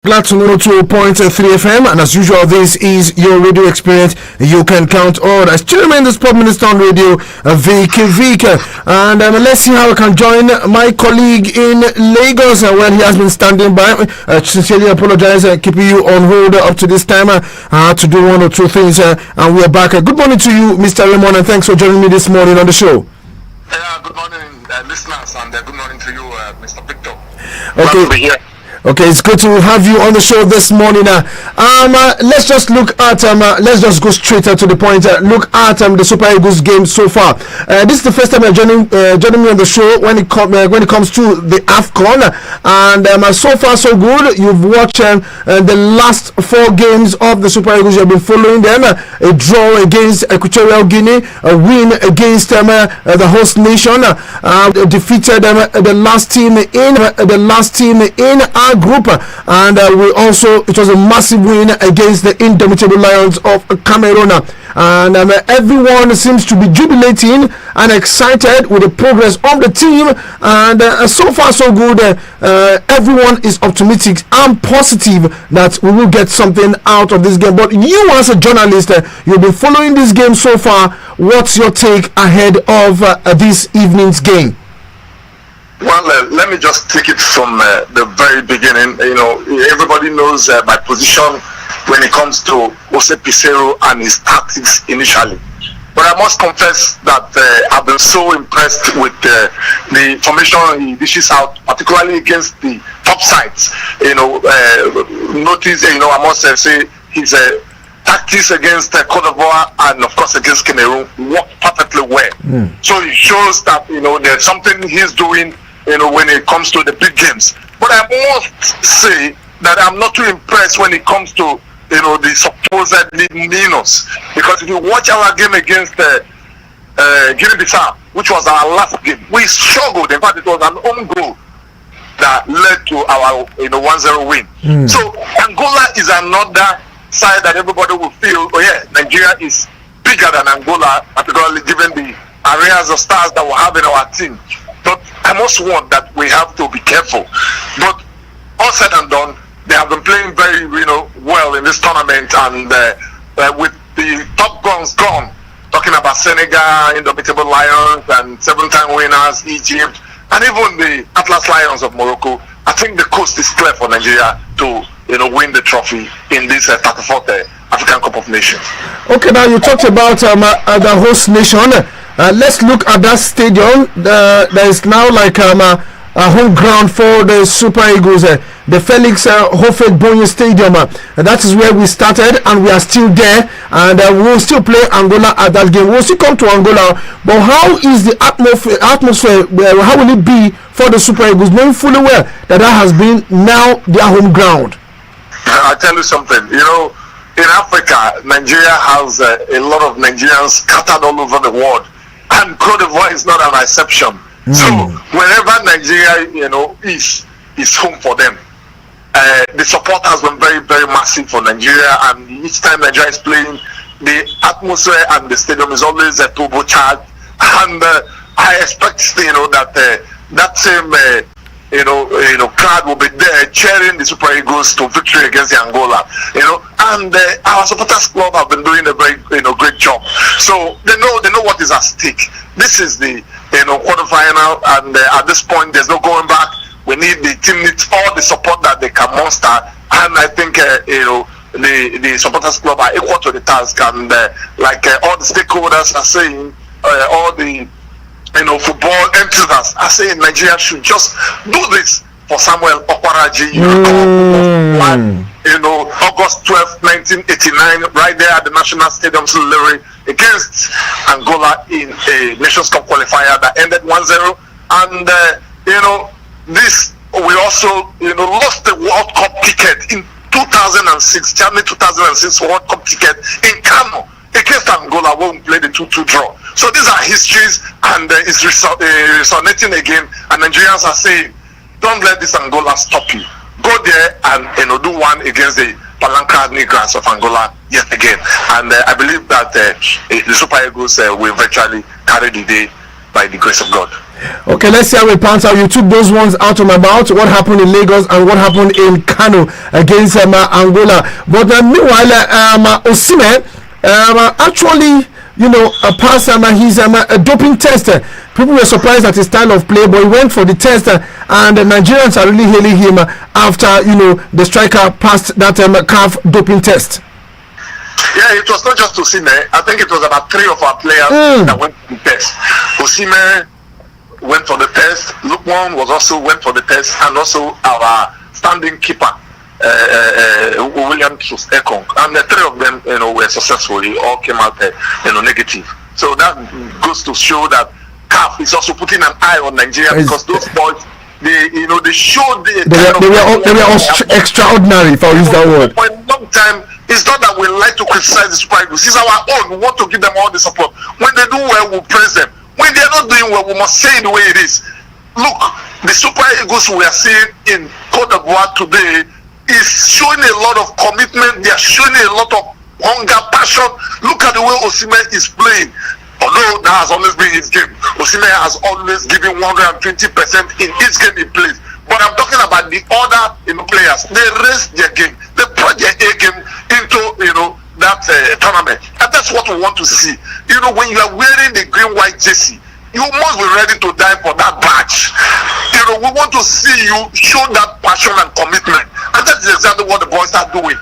Glad to know 2.3 FM, and as usual, this is your radio experience you can count on. I still remain the Sport Minister on radio, Vicky. And let's see how I can join my colleague in Lagos where he has been standing by. Sincerely apologize keeping you on hold up to this time. I had to do one or two things, and we are back. Good morning to you, Mr. Raymond, and thanks for joining me this morning on the show. Good morning, listeners, and good morning to you, Mr. Victor. Okay. Glad to be here. Okay, it's good to have you on the show this morning. Let's just look at let's just go straight to the point. Look at the Super Eagles game so far. This is the first time you're joining me on the show when it comes to the AFCON, and so far so good. You've watched the last 4 games of the Super Eagles. You've been following them. A draw against Equatorial Guinea, a win against the host nation, defeated the last team in our group, and it was a massive win against the indomitable Lions of Cameroon, and everyone seems to be jubilating and excited with the progress of the team, and so far so good. Everyone is optimistic and positive that we will get something out of this game. But you, as a journalist, you've been following this game so far. What's your take ahead of this evening's game? Well, let me just take it from the very beginning. You know, everybody knows my position when it comes to Jose Pizarro and his tactics initially. But I must confess that I've been so impressed with the formation he dishes out, particularly against the top sides. Notice, I must say his tactics against Cote d'Ivoire and, of course, against Cameroon worked perfectly well. So it shows that, there's something he's doing when it comes to the big games. But I must say that I'm not too impressed when it comes to, the supposedly minus. Because if you watch our game against Guinea-Bissau, which was our last game, we struggled. In fact, it was an own goal that led to our 1-0 win. So Angola is another side that everybody will feel, Nigeria is bigger than Angola, particularly given the areas of stars that we have in our team. But I must warn that we have to be careful. But all said and done, they have been playing very, well in this tournament, and with the top guns gone, talking about Senegal, Indomitable Lions, and 7-time winners, Egypt, and even the Atlas Lions of Morocco, I think the coast is clear for Nigeria to, win the trophy in this 34th African Cup of Nations. Okay, now you talked about the host nation. Let's look at that stadium. There is now like a home ground for the Super Eagles, the Felix Houphouët-Boigny Stadium. That is where we started, and we are still there, and we will still play Angola at that game. We will still come to Angola, but how is the atmosphere? How will it be for the Super Eagles, knowing fully well that has been now their home ground? I'll tell you something. In Africa, Nigeria has a lot of Nigerians scattered all over the world, and Cote d'Ivoire is not an exception. So wherever Nigeria, is home for them. The support has been very, very massive for Nigeria, and each time Nigeria is playing, the atmosphere and the stadium is always a turbocharged. And I expect, that same, crowd will be there cheering the Super Eagles to victory against the Angola. And our supporters club have been doing a very, great job. So they know what is at stake. This is the quarterfinal, and at this point there's no going back. We need the team needs all the support that they can muster, and I think the supporters club are equal to the task, and all the stakeholders are saying, all the football enthusiasts are saying Nigeria should just do this for Samuel Okwaraji. August 12th, 1989, right there at the National Stadium, Surulere, against Angola in a Nations Cup qualifier that ended 1-0. And this, we also lost the World Cup ticket in 2006, Germany 2006 World Cup ticket in Kano against Angola, when we played the 2-2 draw. So these are histories, and it's resonating again, and Nigerians are saying, don't let this Angola stop you. Go there and do one against the Palanca Negras of Angola yet again. And I believe that the Super Eagles will eventually carry the day by the grace of God. Okay, let's see how it pans out. You took those ones out of my mouth. What happened in Lagos and what happened in Kano against Angola. But meanwhile, Osimhen actually, passed his a doping test. People were surprised at his style of play, but he went for the test, and the Nigerians are really hailing him after the striker passed that CAF doping test. Yeah, it was not just Osimhen. I think it was about 3 of our players that went for the test. Osimhen went for the test. Lukman went for the test, and also our standing keeper, William Ekong. And the 3 of them, were successful. They all came out, negative. So that goes to show that CAF is also putting an eye on Nigeria, because those boys, they showed they were extraordinary, if I use that word. For a long time, it's not that we like to criticize the Super Eagles. It's our own. We want to give them all the support. When they do well, we praise them. When they are not doing well, we must say it the way it is. Look, the Super Eagles we are seeing in Côte d'Ivoire today is showing a lot of commitment. They are showing a lot of hunger, passion. Look at the way Osimhen is playing. Although that has always been his game, Osimhen has always given 120% in each game he plays. But I'm talking about the other players. They raised their game. They brought their A game into that tournament, and that's what we want to see. When you are wearing the green-white jersey, you must be ready to die for that badge. We want to see you show that passion and commitment, and that is exactly what the boys are doing.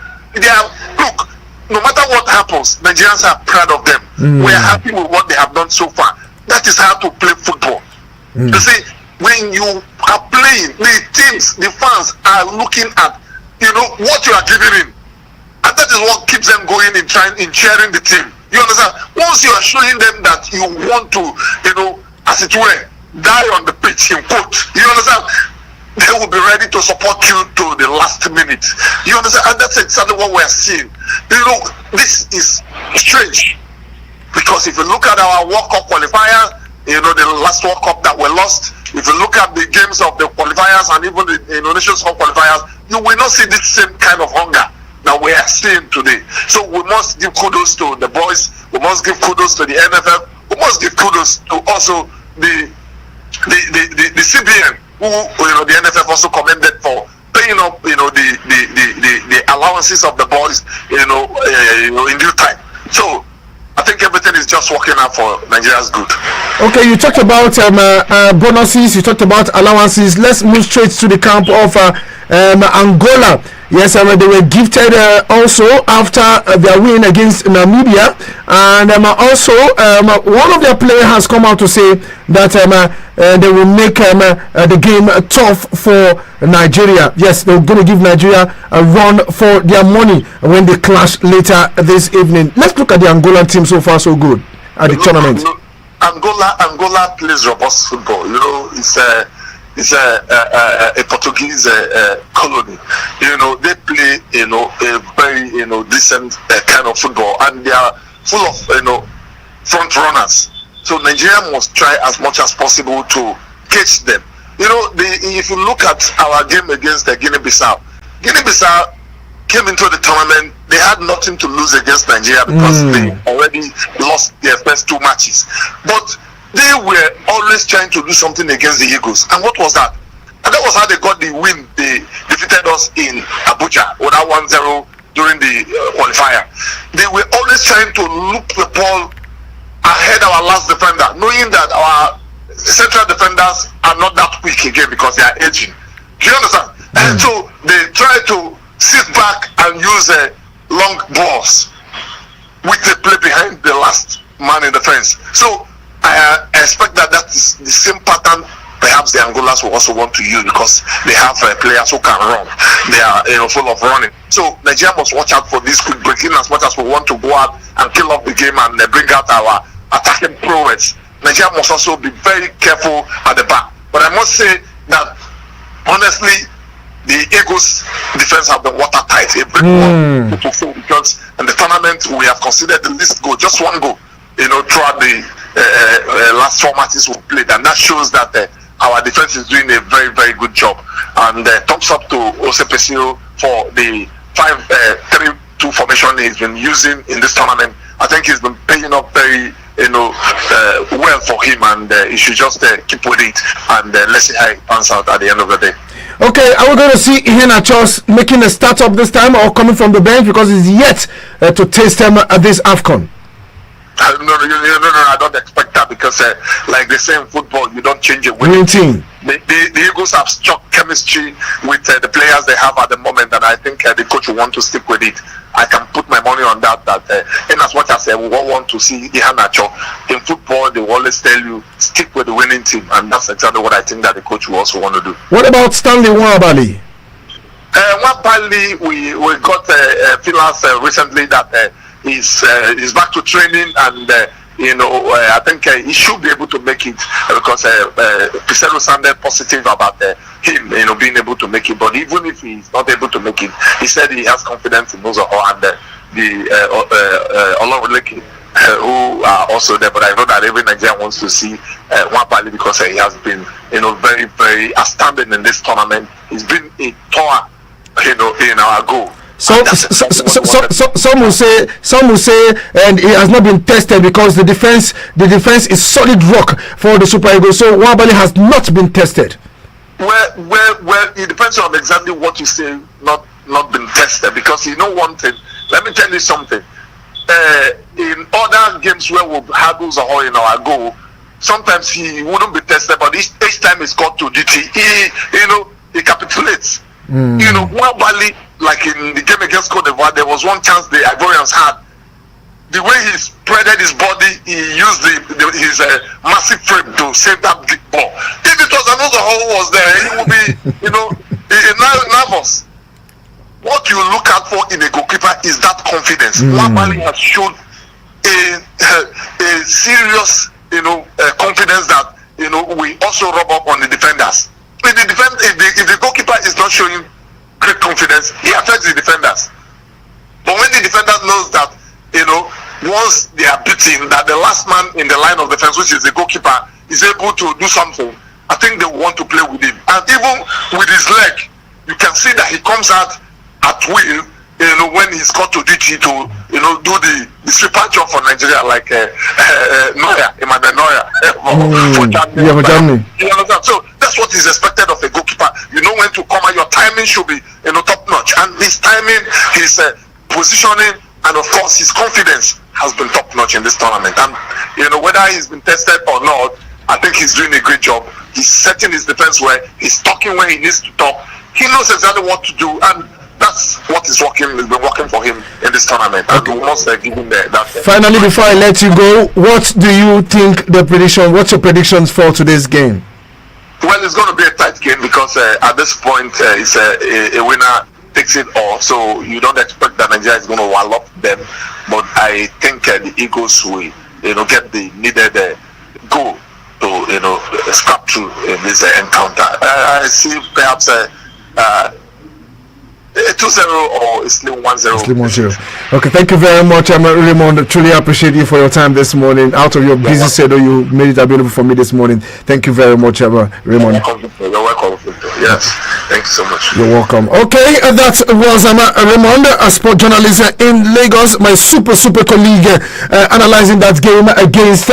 Look, no matter what happens, Nigerians are proud of them. We are happy with what they have done so far. That is how to play football. You see, when you are playing, the teams, the fans are looking at what you are giving in, and that is what keeps them going in cheering the team. You understand? Once you are showing them that you want to, as it were, die on the pitch, in quote, you understand? They will be ready to support you to the last minute. You understand? And that's exactly what we are seeing. This is strange, because if you look at our World Cup qualifiers, the last World Cup that we lost, if you look at the games of the qualifiers and even the Indonesian Cup qualifiers, you will not see this same kind of hunger that we are seeing today. So we must give kudos to the boys. We must give kudos to the NFF. We must give kudos to also the CBN, who the NFF also commended for paying up the allowances of the boys in due time. So I think everything is just working out for Nigeria's good. Okay, you talked about bonuses, you talked about allowances. Let's move straight to the camp of Angola. Yes, they were gifted also after their win against Namibia, and also one of their players has come out to say that they will make the game tough for Nigeria. Yes, they're going to give Nigeria a run for their money when they clash later this evening. Let's look at the Angolan team. So far so good at the tournament. Angola plays robust football. It's a Portuguese colony. They play a very decent kind of football, and they are full of front runners. So Nigeria must try as much as possible to catch them. If you look at our game against Guinea-Bissau came into the tournament. They had nothing to lose against Nigeria because they already lost their first 2 matches, but they were always trying to do something against the Eagles. And what was that? And that was how they got the win. They defeated us in Abuja with that 1-0 during the qualifier. They were always trying to loop the ball ahead of our last defender, knowing that our central defenders are not that quick again because they are aging. Do you understand? And so they try to sit back and use long balls with the play behind the last man in the fence. So I expect that is the same pattern perhaps the Angolas will also want to use, because they have players who can run. They are full of running. So Nigeria must watch out for this quick breaking as much as we want to go out and kill off the game and bring out our attacking prowess. Nigeria must also be very careful at the back. But I must say that honestly, the Eagles defense have been watertight. Because in the tournament we have considered the least goal, just 1 goal, throughout the last 4 matches we played, and that shows that our defense is doing a very, very good job. And thumbs up to Osepesio for the 5-3-2 formation he's been using in this tournament, I think he's been paying up very, well for him, and he should just keep with it, and let's see how it pans out at the end of the day. Okay, are we going to see Iheanacho making a start up this time or coming from the bench, because he's yet to taste him at this AFCON? No, I don't expect that, because like they say in football, you don't change a winning team. The Eagles have struck chemistry with the players they have at the moment, and I think the coach will want to stick with it. I can put my money on that. In as much as we want to see Iheanacho in football, they will always tell you stick with the winning team, and that's exactly what I think that the coach will also want to do. What about Stanley Nwabali? Nwabali, we got feelers recently that he's back to training, and I think he should be able to make it, because Pizarro sounded positive about him, being able to make it. But even if he's not able to make it, he said he has confidence in Mozoho and the Olorunleke, who are also there. But I know that every Nigerian wants to see Nwabali, because he has been, very, very outstanding in this tournament. He's been a tour, in our goal. Some will say, and he has not been tested because the defense is solid rock for the Super Eagles. So Nwabali has not been tested. Well, it depends on exactly what you say. Not been tested, because one thing. Let me tell you something. In other games where we had those in our goal, sometimes he wouldn't be tested, but each time he's got to DT, he capitulates. Nwabali, like in the game against Cote d'Ivoire, there was one chance the Ivorians had. The way he spreaded his body, he used his massive frame to save that big ball. If it was another who was there, he would be, nervous. What you look out for in a goalkeeper is that confidence. Nwabali has shown a serious, confidence that we also rub up on the defenders. If the goalkeeper is not showing great confidence, he affects the defenders. But when the defender knows that, once they are beaten, that the last man in the line of defense, which is the goalkeeper, is able to do something, I think they want to play with him. And even with his leg, you can see that he comes out at will, when he's got to DT to, do the sweeper job for Nigeria, like Neuer, Emmanuel Neuer, for Germany. So that's what is expected of a goalkeeper. You know when to come out, your timing should be, top notch. And his timing, his positioning, and of course his confidence has been top notch in this tournament. And whether he's been tested or not, I think he's doing a great job. He's setting his defense where he's talking where he needs to talk. He knows exactly what to do, and that's what is working. Has been working for him in this tournament. Okay. And we must give him that. Finally, before I let you go, what do you think what's your predictions for today's game? Well, it's going to be a tight game, because at this point, it's a winner takes it all. So you don't expect that Nigeria is going to wallop them, but I think the Eagles will, get the needed goal to scrap through in this encounter. I see perhaps 2-0 or Slim 1-0. Slim 1-0. Okay, thank you very much, Raymond. Truly appreciate you for your time this morning. Out of your busy schedule, you made it available for me this morning. Thank you very much, Raymond. You're welcome. Yes, thank you so much. You're welcome. Okay, that was Raymond, a sport journalist in Lagos, my super colleague, analyzing that game against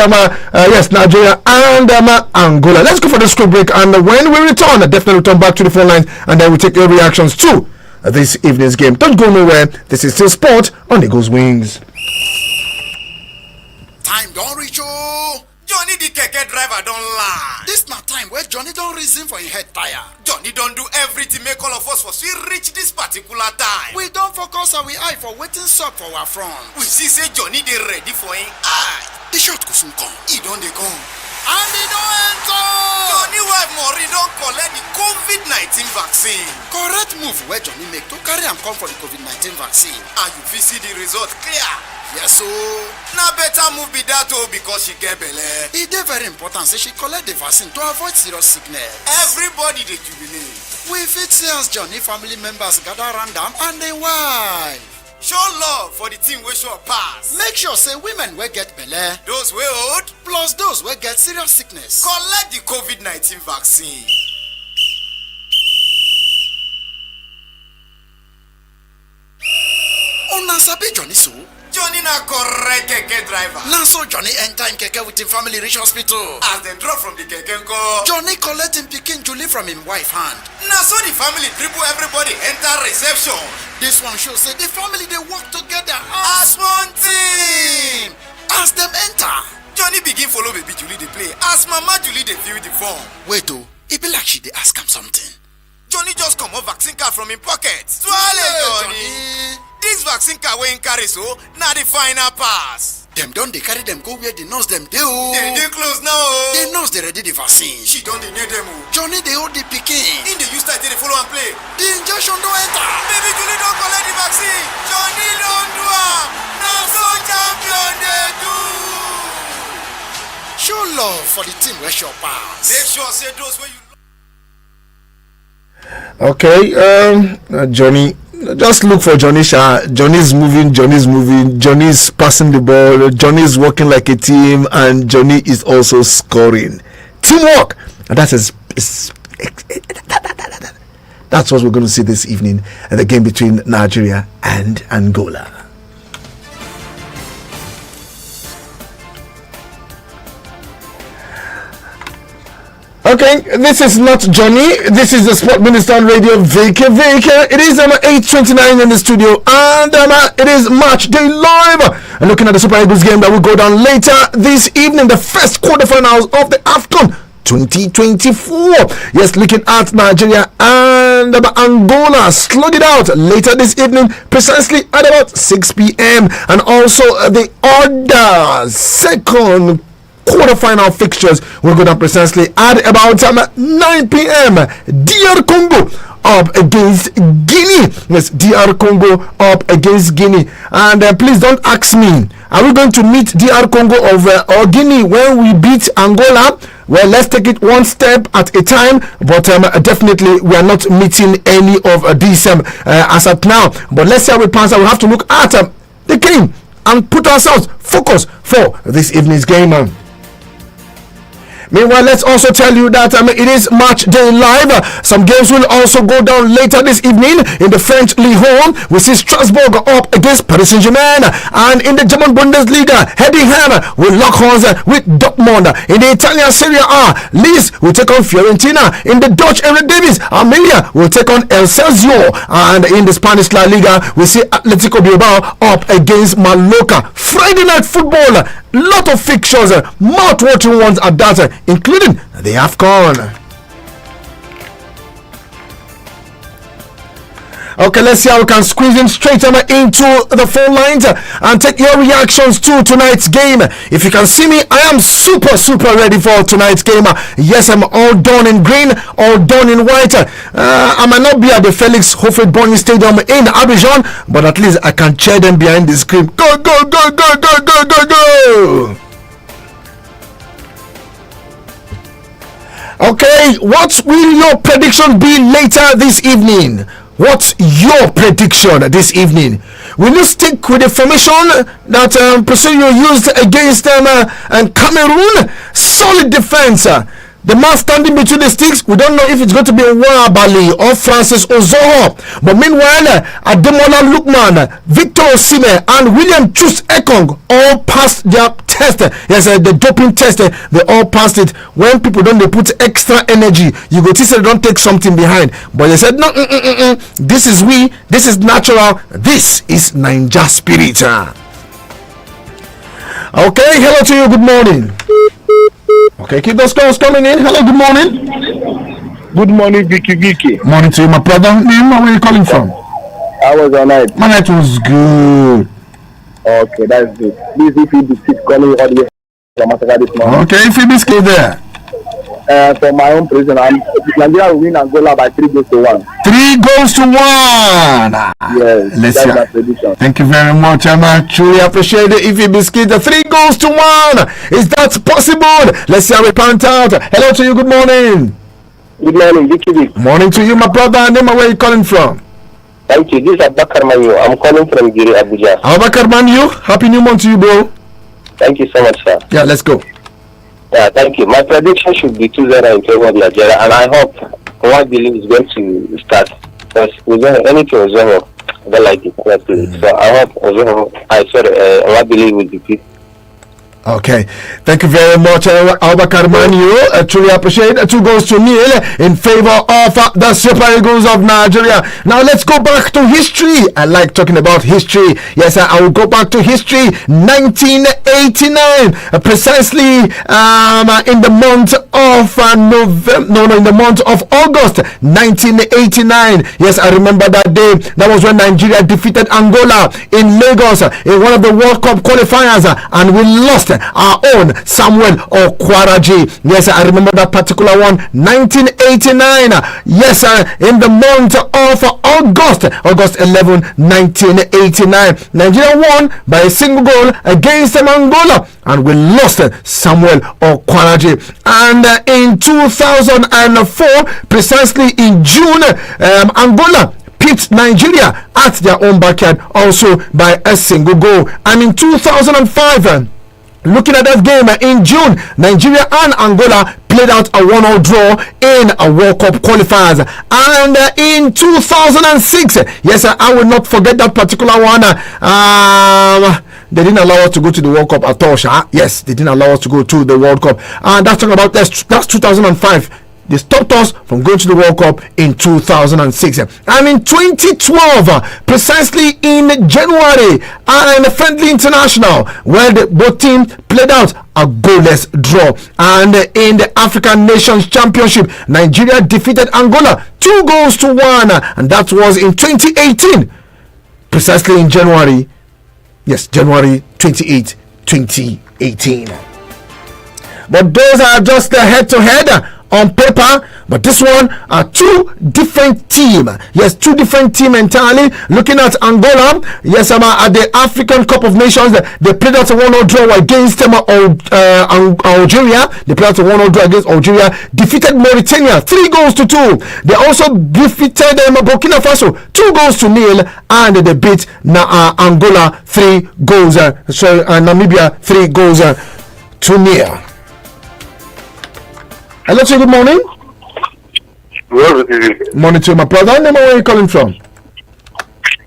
Nigeria and Angola. Let's go for the script break, and when we return, definitely return back to the phone line, and then we take your reactions too. This evening's game. Don't go nowhere. This is still sport on Eagles Wings. Time don't reach oh. Johnny the keke driver don't lie. This na time where Johnny don't reason for his head tire. Johnny don't do everything make all of us for sweet reach this particular time. We don't focus our eye for waiting suck for our front. We see say Johnny they ready for him eye. The shot go soon come. He don't they come. And he don't enter. Johnny wife Mori don't collect the COVID-19 vaccine. Correct move where Johnny make to carry and come for the COVID-19 vaccine. And you will see the result clear. Yes, so now better move be that because she get belle. It is very important say she collect the vaccine to avoid serious sickness. Everybody they jubilate. We fit see as Johnny family members gather around them and they wife. Show love for the team we show pass. Make sure say women will get belle, those we old, plus those will get serious sickness. Collect the COVID-19 vaccine. Una sabi Johnny so Johnny na correct keke driver. Now so Johnny enter in keke with him family reach hospital. As they drop from the keke go, Johnny collect him pikin Julie from him wife hand. Now so the family dribble everybody enter reception. This one show say the family they work together as one team. As them enter, Johnny begin follow baby Julie they play. As mama Julie they fill the form. Wait oh, it be like she they ask him something. Johnny just come up vaccine card from him pocket. Swallow Johnny. This vaccine card we carry so now the final pass. Them done they carry them go where the nurse them do. They close now. The nurse they ready the vaccine. She don't need them. Johnny they hold the picking. In the use start they follow and play. The injection don't enter. Baby Julie don't collect the vaccine. Johnny don't do am. Now so champion they do. Show love for the team where your pass. Make sure say those where you. Okay, Johnny. Just look for Johnny Shah. Johnny's moving, Johnny's passing the ball, Johnny's working like a team, and Johnny is also scoring. Teamwork! And that's what we're going to see this evening at the game between Nigeria and Angola. Okay, this is not Johnny. This is the Sport Minister on Radio Vicky. It is 8:29 in the studio, and it is match day live. And looking at the Super Eagles game that will go down later this evening, the first quarterfinals of the AFCON 2024. Yes, looking at Nigeria and Angola. Slug it out later this evening, precisely at about 6 p.m. And also the other second quarterfinal fixtures will go down precisely at about 9 p.m. DR Congo up against Guinea. Yes, DR Congo up against Guinea. And please don't ask me, are we going to meet DR Congo or Guinea when we beat Angola? Well, let's take it one step at a time, but definitely we are not meeting any of these as at now. But let's see how it pans out. We have to look at the game and put ourselves focused for this evening's game. Meanwhile, let's also tell you that it is match day live. Some games will also go down later this evening. In the French Ligue 1, we see Strasbourg up against Paris Saint-Germain. And in the German Bundesliga, Heidenheim will lock horns with Dortmund. In the Italian Serie A, Lille will take on Fiorentina. In the Dutch Eredivisie, Amelia will take on Excelsior. And in the Spanish La Liga, we see Atletico Bilbao up against Mallorca. Friday night football, lot of fixtures, mouth-watering ones at that, including the AFCON. Okay, let's see how we can squeeze in straight into the phone lines and take your reactions to tonight's game. If you can see me, I am super ready for tonight's game. Yes, I'm all done in green, all done in white. I might not be at the Felix Houphouët-Boigny Stadium in Abidjan, but at least I can cheer them behind the screen. Go, go, go, go, go, go, go, go! Okay, what will your prediction be later this evening? What's your prediction this evening? Will you stick with the formation that Presidio used against Cameroon? Solid defense. The man standing between the sticks, we don't know if it's going to be Wabali or Francis Ozoho. But meanwhile, Ademola Lookman, Victor Osimhen, and William Chus Ekong all passed their test. Yes, the doping test, they all passed it. When people don't, they put extra energy. You go to say they don't take something behind. But they said, no, this is this is natural, this is Ninja spirit. Okay, hello to you, good morning. Okay, keep those calls coming in. Hello, good morning. Good morning, Vicky. Morning to you, my brother. Name, where are you calling from? How was your night? My night was good. Okay, that's good. Please, if you keep calling all the way this morning. Okay, if you be there. For my own prison, Nigeria will win Angola by 3-1. 3-1. Yes, let's that's see. my prediction. Thank you very much. I truly appreciate it. If you biscuit, 3-1. Is that possible? Let's see how it pans out. Hello to you. Good morning. Good morning, Vicky. Morning to you, my brother. Name, where are you calling from? Thank you. This is Abakar Manu. I'm calling from Giri, Abuja. Abakar Manu, happy new month to you, bro. Thank you so much, sir. Yeah, let's go. Yeah, thank you. My prediction should be 2-0 in favor of Nigeria, and I hope what believe is going to start because anything is wrong. I don't like it. So I hope I believe with defeat. Okay, thank you very much, Albakar Manu. Truly appreciate 2 goals to nil in favor of the Super Eagles of Nigeria. Now let's go back to history. I like talking about history. Yes, I will go back to history. 1989, precisely in the month of in the month of August 1989. Yes, I remember that day. That was when Nigeria defeated Angola in Lagos in one of the World Cup qualifiers, and we lost our own Samuel Okwaraji. Yes, I remember that particular one. 1989. Yes, in the month of August 11, 1989. Nigeria won by a single goal against Angola, and we lost Samuel Okwaraji. And in 2004, precisely in June, Angola beat Nigeria at their own backyard also by a single goal. And in 2005, looking at that game in June, Nigeria and Angola played out a 1-1 draw in a World Cup qualifiers. And in 2006, yes, I will not forget that particular one. They didn't allow us to go to the World Cup at all. Yes, they didn't allow us to go to the World Cup. And that's talking about that's 2005. They stopped us from going to the World Cup in 2006. And in 2012, precisely in January, in a friendly international where both teams played out a goalless draw. And in the African Nations Championship, Nigeria defeated Angola 2-1, and that was in 2018, precisely in January. Yes, January 28, 2018. But those are just the head-to-head on paper, but this one are two different team. Yes, two different team entirely. Looking at Angola, yes, at the African Cup of Nations, they played out a 1-0 draw against Algeria. They played out a 1-0 draw against Algeria, defeated Mauritania 3-2. They also defeated Burkina Faso 2-0, and they beat Angola 3-0. Namibia 3-0. Hello, sir. Good morning. Morning to you, my brother. Name, where are you calling from?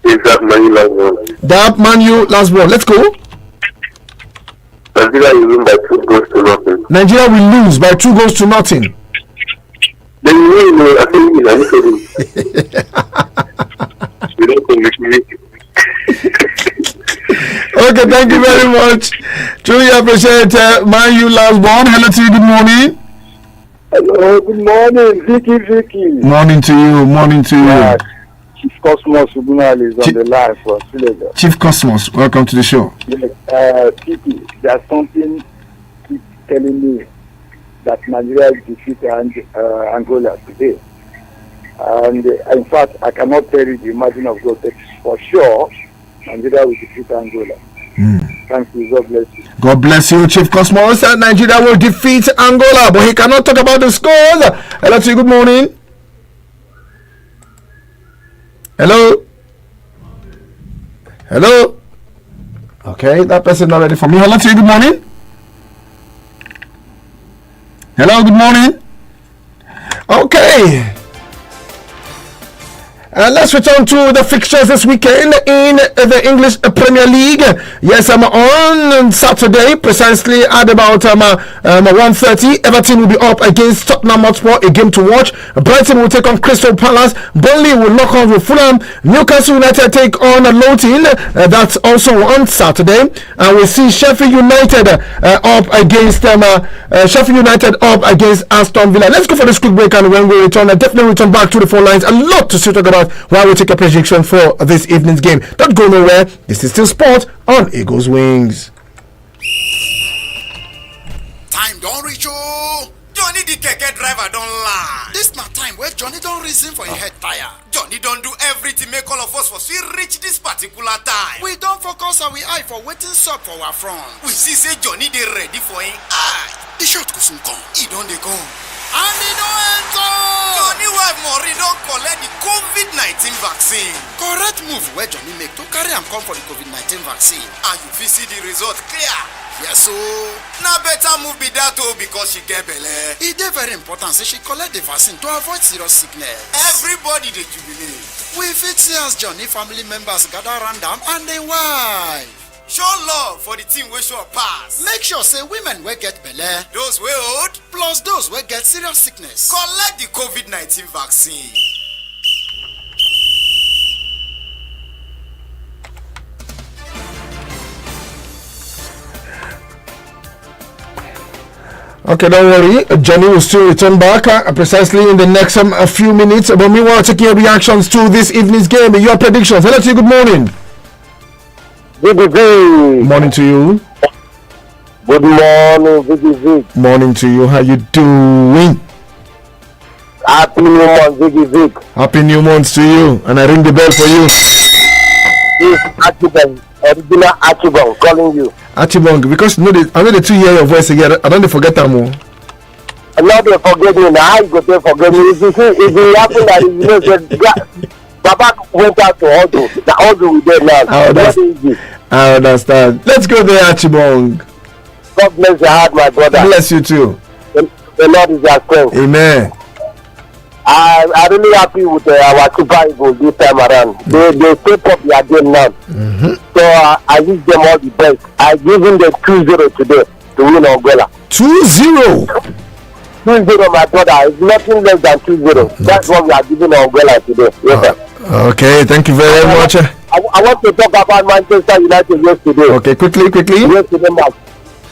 Is that Manu last one? That Manu last one. Let's go. Nigeria will win by 2 goals to nothing. Nigeria will lose by 2-0. Then you win. I think you don't convict. Okay, thank you very much. Truly appreciate Manu last one. Hello to you. Good morning. Hello, good morning, Vicky. Morning to you. Chief Cosmos Ubunal is on the line for Senegal. Chief Cosmos, welcome to the show. Yes, Vicky, there's something keep telling me that Nigeria defeated Angola today. And in fact, I cannot tell you the margin of goal, but for sure, Nigeria will defeat Angola. Thank you. God bless you. God bless you, Chief Cosmos. Nigeria will defeat Angola, but he cannot talk about the scores. Hello to you. Good morning. Hello. Okay, that person not ready for me. Hello to you. Good morning. Hello. Good morning. Okay. Let's return to the fixtures this weekend in the English Premier League. Yes, on Saturday, precisely at about 1:30, Everton will be up against Tottenham Hotspur, a game to watch. Brighton will take on Crystal Palace. Burnley will knock on with Fulham. Newcastle United take on Luton. That's also on Saturday. And we'll see Sheffield United up against Aston Villa. Let's go for this quick break, and when we return, I'll definitely return back to the phone lines. A lot to talk about while we take a prediction for this evening's game. Don't go nowhere. This is still sport on Eagles Wings. Time don't reach oh. Johnny the keke driver don't lie. This na time where Johnny don't reason for your head tire. Johnny don't do everything make all of us for we reach this particular time. We don't focus our eye for waiting up for our front. We see say Johnny they ready for him. The shot go soon come. He don't they go. And he don't enter. Johnny wife Maureen don't collect the COVID-19 vaccine. Correct move where Johnny make to carry am come for the COVID-19 vaccine. And you fit see the result clear. Yes, so now better move be that too because she get belle. It is very important say she collect the vaccine to avoid serious sickness. Everybody dey jubilate. We fit see as Johnny family members gather around am and they wife. Show love for the team wey sure pass. Make sure say women wey get belle, those wey old, plus those wey get serious sickness, collect the COVID-19 vaccine. Okay, don't worry. Johnny will still return back precisely in the next few minutes. But meanwhile, taking your reactions to this evening's game, your predictions. Hello to you. Good morning. Good Morning to you. Good morning, Vick. Morning to you. How you doing? Happy New Month, Vick. Happy New Month to you. And I ring the bell for you. This Archibald, original Archibald, calling you. Archibald, because I know the 2 year your voice again. I don't forget that more. Now they forget me. Now you go to forget me. If it happen that you know that Baba went out to Odo. The Odo we there now. I understand. Let's go there, Archibald. God bless your heart, my brother. Bless you too. The Lord is your strength. Amen. I'm really happy with our Super Eagles this time around. They step up their game now. So I wish them all the best. I give them the 2-0 today to win Angola. 2-0. 2-0, my brother. It's nothing less than 2-0. That's what we are giving Angola today. Yes, sir. Okay, thank you very much. I want to talk about Manchester United yesterday. Okay, quickly. Yesterday match.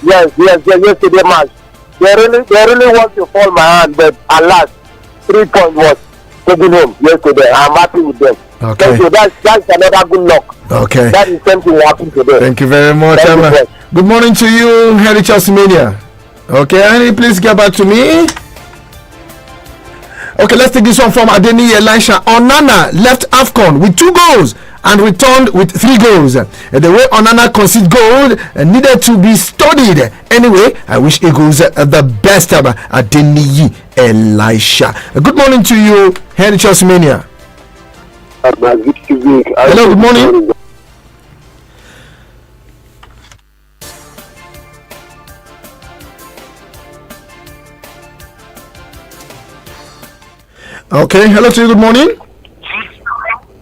Yes, yesterday match. They really want to fall my hand, but alas, 3 points was taken home yesterday. I'm happy with them. Okay. Thank you. That's another good luck. Okay. That is something happening today. Thank you very much. Good morning to you, Heritage Media. Okay, Annie, please get back to me. Okay, let's take this one from Adeni Elisha. Onana left AFCON with 2 goals and returned with 3 goals. The way Onana conceded goal needed to be studied. Anyway, I wish Eagles the best. Adeni Elisha. Good morning to you, Heritage Mania. Hello, good morning. Okay, hello to you, good morning.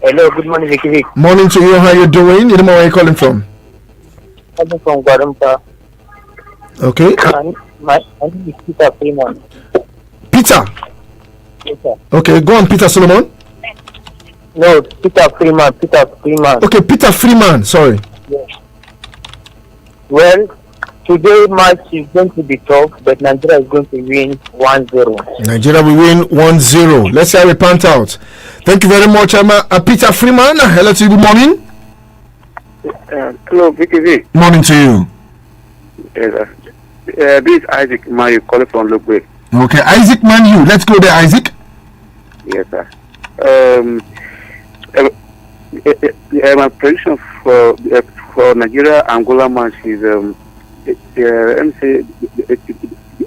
Hello, good morning, Vicky. Morning to you, how you doing? You know where you're calling from? I'm from Guadampa. Okay. My name is Peter Freeman. Peter? Yes, sir. Okay, go on, Peter Solomon. No, Peter Freeman. Okay, Peter Freeman, sorry. Yes. Well, today's match is going to be tough, but Nigeria is going to win 1-0. Nigeria will win 1-0. Let's see how we pant out. Thank you very much, Peter Freeman. Hello to you, good morning. Hello, Vicky. Morning to you. Yes, this is Isaac Mayu calling from Lugbe. Okay, Isaac Manu. Let's go there, Isaac. Yes, sir. My prediction for Nigeria Angola match is let me say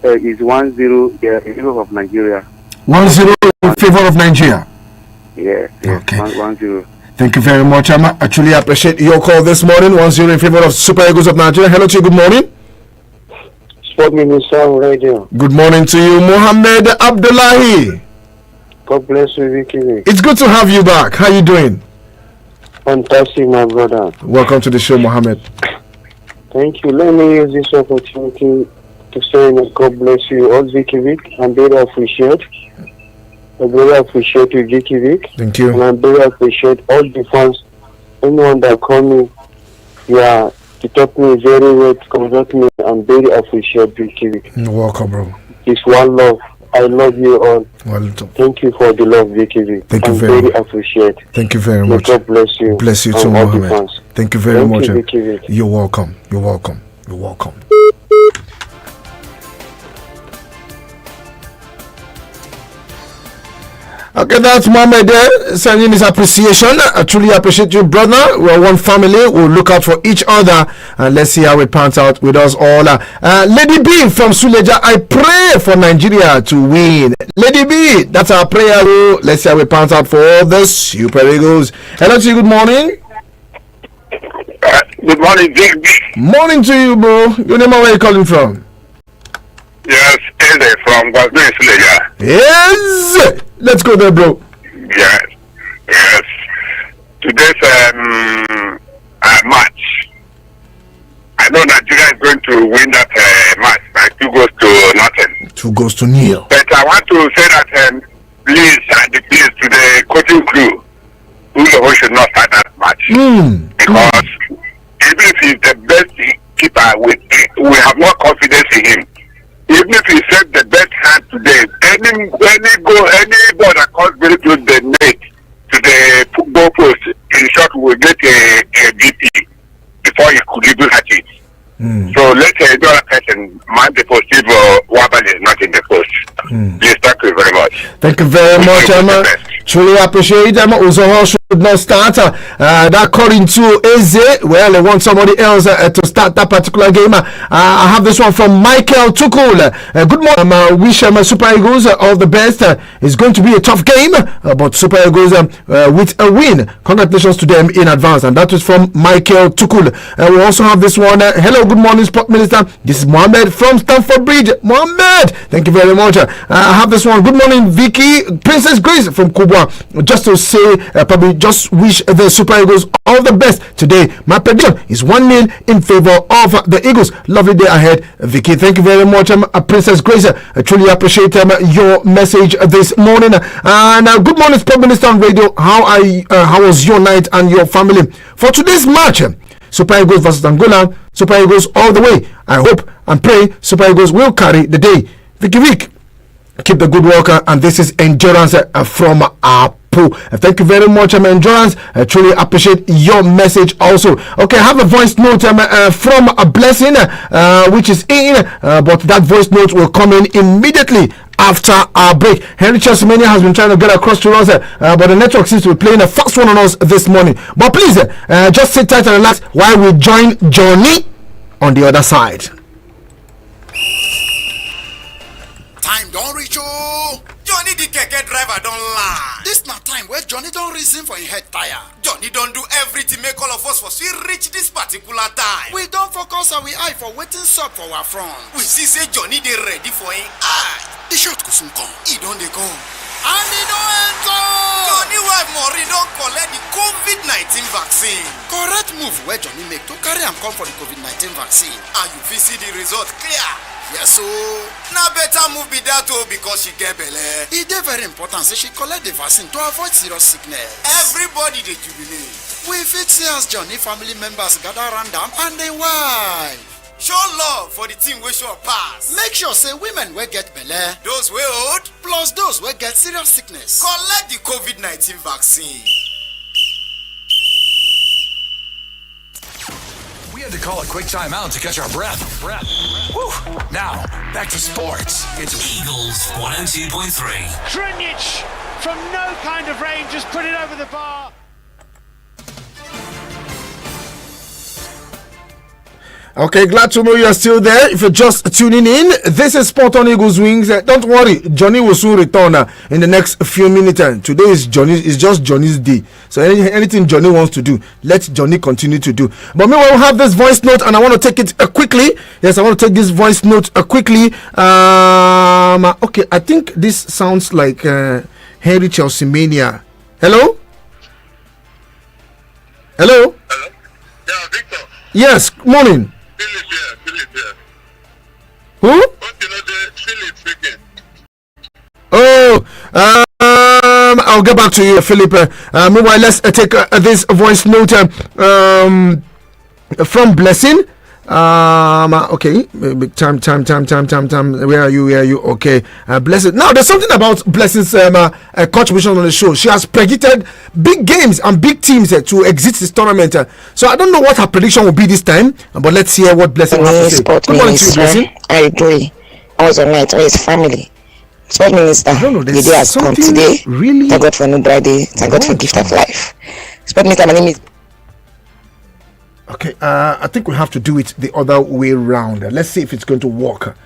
is 1-0 in favor of Nigeria. 1-0 in favor of Nigeria. Yeah. Okay. 1-0. Thank you very much. I actually appreciate your call this morning. 1-0 in favor of Super Eagles of Nigeria. Hello to you. Good morning. Sport Minister Radio. Good morning to you, Mohammed Abdullahi. God bless you, Vicky. It's good to have you back. How are you doing? Fantastic, my brother. Welcome to the show, Mohammed. Thank you. Let me use this opportunity to say God bless you all, Vicky. I'm very appreciate. I very appreciate you, Vicky. Thank you. And I very appreciate all the fans, anyone that call me, to talk me very well, to conduct me. I'm very appreciate Vicky. You're welcome, bro. It's one love. I love you all. Well, thank you for the love, Vicky. Thank you very much. Appreciate. Thank you very much. God bless you. Bless you too, Mohammed. Thank you very much. You, You're welcome. You're welcome. You're welcome. Okay, that's Mohammed there sending his appreciation. I truly appreciate you, brother. We're one family. We'll look out for each other and let's see how it pans out with us all. Lady B from Suleja, I pray for Nigeria to win. Lady B, that's our prayer. Let's see how it pans out for all the Super Eagles. Hello to you, good morning. Good morning, Vick. Morning to you, bro. Your name and where you calling from? Yes, Eze from Guadalajara, Suleja. Yes! Let's go there, bro. Yes. Today's match. I know Nigeria is going to win that match by 2 goals to nothing. 2 goals to nil. But I want to say that please to the coaching crew, who should not start that match. Because even if he's the best keeper, we have more confidence in him. Even if he set the best hand today, any ball that comes very close to the net, to the football post, in short, will get a BP before he could even hatch it. So let's say the other person man the post if Wabal is not in the post. Please, thank you very much. Thank you very much, Emma. Truly appreciate Emma. Uzoho should not start that calling to Eze. Well, they want somebody else to start that particular game. I have this one from Michael Tukul. Good morning. Wish Super Eagles all the best. It's going to be a tough game, but Super Eagles with a win. Congratulations to them in advance. And that is from Michael Tukul. We also have this one. Hello, good morning, Sport Minister. This is Mohammed from Stamford Bridge. Mohammed, thank you very much. I have this one. Good morning, Vicky, Princess Grace from Kubwa. Just to say, probably just wish the Super Eagles all the best today. My prediction is 1-0 in favor of the Eagles. Lovely day ahead, Vicky. Thank you very much, Princess Grace. I truly appreciate your message this morning. And good morning, Sport Minister on Radio. How was your night and your family for today's match? Super Eagles versus Angola. Super Eagles all the way. I hope and pray Super Eagles will carry the day. Vicky, keep the good work, and this is Endurance from Apu. Thank you very much, Endurance. I truly appreciate your message also. Okay, I have a voice note from a blessing, which is in, but that voice note will come in immediately after our break. Henry Chelsea has been trying to get across to us, but the network seems to be playing a fast one on us this morning. But please, just sit tight and relax while we join Johnny on the other side. Time don't reach oh. Johnny the keke driver don't lie. This na time where Johnny don't reason for him head tire. Johnny don't do everything make all of us for we reach this particular time. We don't focus our eye for waiting sub for our front. We see say Johnny they ready for him eye. The shot go soon come. He don't they go. And he don't enter. Johnny wife Maureen don't collect the COVID-19 vaccine. Correct move where Johnny make to carry him come for the COVID-19 vaccine. And you will see the result clear. Yes, so now better move be that too because she get belle. It is very important say she collect the vaccine to avoid serious sickness. Everybody they jubilate. We fit see as Johnny family members gather around them and they wife. Show love for the team we show pass. Make sure say women will get belle, those we old, plus those will get serious sickness. Collect the COVID-19 vaccine. We had to call a quick timeout to catch our breath. Whew. Now, back to sports. It's Eagles 102.3. Trinic from no kind of range just put it over the bar. Okay, glad to know you are still there. If you're just tuning in, this is Sport on Eagles Wings. Don't worry, Johnny will soon return in the next few minutes. Today is just Johnny's day. So anything Johnny wants to do, let Johnny continue to do. But meanwhile, we'll have this voice note, and I want to take it quickly. Yes, I want to take this voice note quickly. Okay, I think this sounds like Henry Chelsea Mania. Hello? Hello? Hello? Yeah, Victor. Yes, morning. Philip here. Who? But you know the Philip speaking. Oh, I'll get back to you, Philip. Meanwhile, let's take this voice note from Blessing. Okay, time. Where are you? Okay, Blessing. Now, there's something about Blessing's contribution on the show. She has predicted big games and big teams to exit this tournament. So I don't know what her prediction will be this time, but let's hear what Blessing has to say. Good morning to you, Blessing. I agree. Also, night, his family. Sport Minister, I don't know. the There's day has come something today. really. Thank God for new bride day. Thank God for gift of life. Sport Minister, my name is. Okay, I think we have to do it the other way round. Let's see if it's going to work.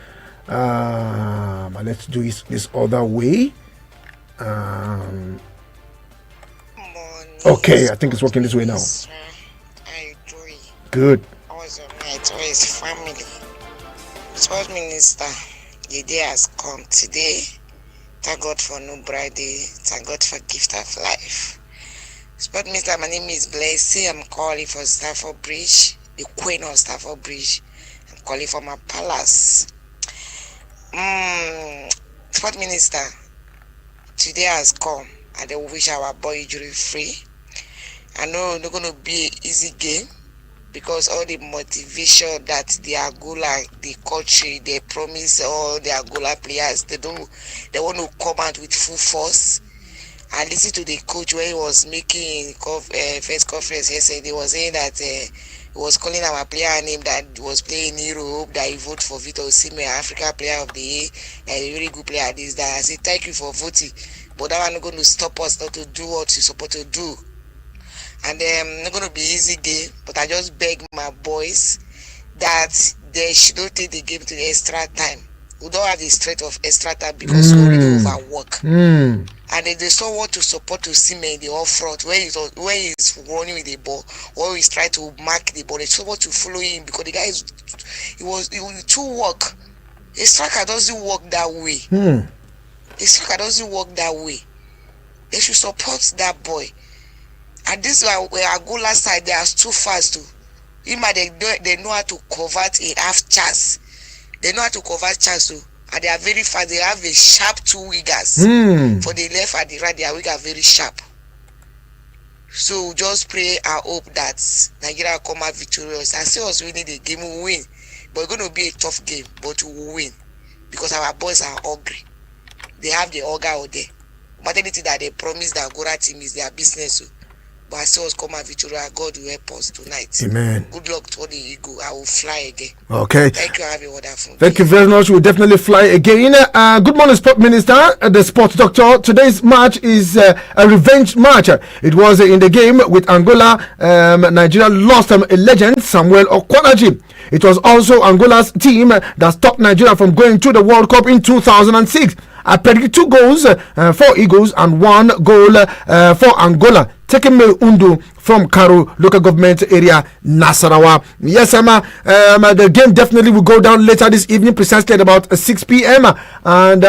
Let's do it this other way. Okay, I think it's working this way now. Good. Where is family? Sport Minister, the day has come today. Thank God for new bride day. Thank God for gift of life. Sport Minister, my name is Blessy. I'm calling for Stafford Bridge, the Queen of Stafford Bridge. I'm calling for my palace. Sport Minister, today has come, and I wish our boy injury free. I know it's not going to be an easy game because all the motivation that the Angola, the country, they promise all the Angola players, they want to come out with full force. I listened to the coach when he was making first conference yesterday. He was saying that he was calling our player name that was playing in Europe, that he voted for Victor Osimhen, Africa Player of the Year, a very good player. This, that. I said, thank you for voting, but that one not going to stop us not to do what you're supposed to do. And not going to be easy game, but I just beg my boys that they should not take the game to the extra time. We don't have the strength of extra time because we already overwork. And if they still want to support to Osimhen the off front, where he's running with the ball, or he's trying to mark the ball, they still want to follow him because the guy he was too work. A striker doesn't work that way. A striker doesn't work that way. They should support that boy. And this is where Angola side, they are too fast too. They know how to convert a half chance. They know how to convert chance too. And they are very fast. They have a sharp two wingers. For the left and the right, their wingers are very sharp. So just pray and hope that Nigeria will come out victorious. I see us winning the game, we will win. But it's going to be a tough game, but we will win. Because our boys are hungry. They have the hunger out there. But anything that they promise the Angola team is their business. But I see us come out victorious. God will help us tonight. Amen. Good luck to the Eagle. I will fly again. Okay. Thank you. Have a wonderful day. Thank you very much. We'll definitely fly again. Good morning, Sport Minister, the Sports Doctor. Today's match is a revenge match. It was in the game with Angola. Nigeria lost a legend, Samuel Okwanaji. It was also Angola's team that stopped Nigeria from going to the World Cup in 2006. I predicted 2 goals for Eagles and 1 goal for Angola. Tekeme Undu from Karo local government area, Nasarawa. Yes, the game definitely will go down later this evening, precisely at about 6 p.m. And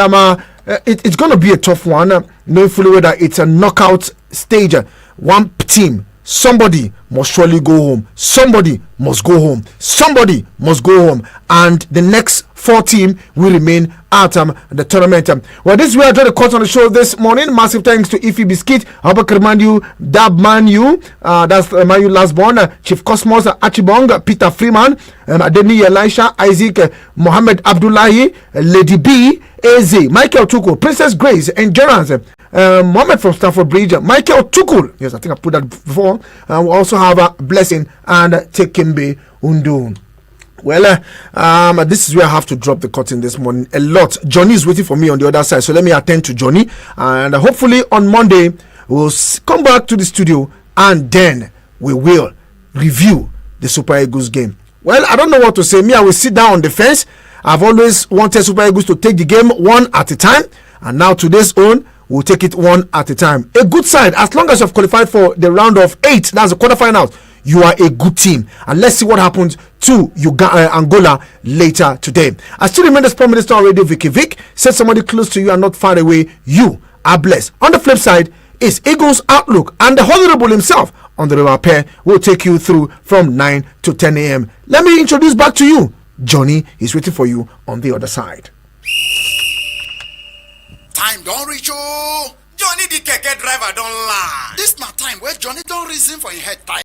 it's going to be a tough one, knowing fully well that it's a knockout stage. One team, somebody must surely go home. Somebody must go home. Somebody must go home. And the next 4 teams will remain at the tournament. Well, this is where I draw the cut on the show this morning. Massive thanks to Ify Biscuit, Abakar Manu, Dab Manu, that's Manu last born, Chief Cosmos, Achibong, Peter Freeman, Adeni Elisha, Isaac, Mohammed Abdullahi, Lady B, AZ, Michael Tukul, Princess Grace, Endurance, Mohammed from Stafford Bridge, Michael Tukul. Yes, I think I put that before. We also have a Blessing and Tekembe Undun. Well, this is where I have to drop the curtain this morning. A lot. Johnny is waiting for me on the other side, so let me attend to Johnny. And hopefully on Monday, we'll come back to the studio and then we will review the Super Eagles game. Well, I don't know what to say. Me, I will sit down on the fence. I've always wanted Super Eagles to take the game one at a time. And now today's own, we'll take it one at a time. A good side, as long as you've qualified for the round of 8, that's the quarterfinals, you are a good team. And let's see what happens to Angola later today. I still remain the Sport Minister on Radio Vicky. Vick said somebody close to you and not far away, you are blessed. On the flip side is Eagles Outlook, and the Honorable himself on the River Pair will take you through from 9 to 10 a.m. Let me introduce back to you. Johnny is waiting for you on the other side. Time don't reach oh. Johnny the keke driver don't lie. This na time where Johnny don't reason for his head tire.